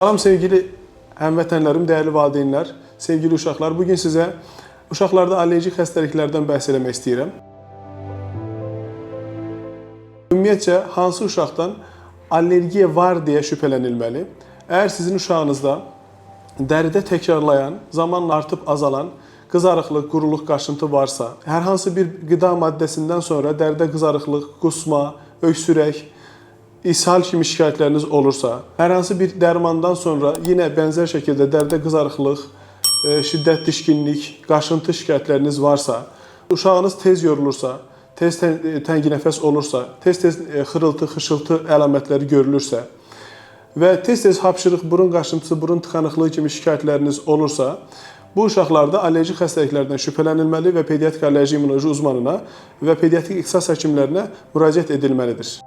Salam sevgili həmvətənlərim, dəyərli valideynlər, sevgili uşaqlar. Bugün sizə uşaqlarda allergik xəstəliklərdən bəhs eləmək istəyirəm. Ümumiyyətcə, hansı uşaqdan allergiya var deyə şübhələnilməli? Əgər sizin uşağınızda dəridə təkrarlayan, zamanla artıb azalan qızarıqlıq, quruluq, qaşıntı varsa, hər hansı bir qida maddəsindən sonra dəridə qızarıqlıq, qusma, öksürək, ishal kimi şikayətləriniz olursa, hər hansı bir dərmandan sonra yenə bənzər şəkildə dəridə qızarıqlıq, şiddətli dişkinlik, qaşıntı şikayətləriniz varsa, uşağınız tez yorulursa, tez tənginəfəs olursa, tez-tez xırıltı, xışıltı əlamətləri görülürsə və tez-tez hapşırıq, burun qaşıntısı, burun tıxanıqlığı kimi şikayətləriniz olursa, bu uşaqlarda allerji xəstəliklərdən şübhələnilməli və pediatrik allerji immünoloji uzmanına və pediatrik ixtisas həkimlərinə müraciət edilməlidir.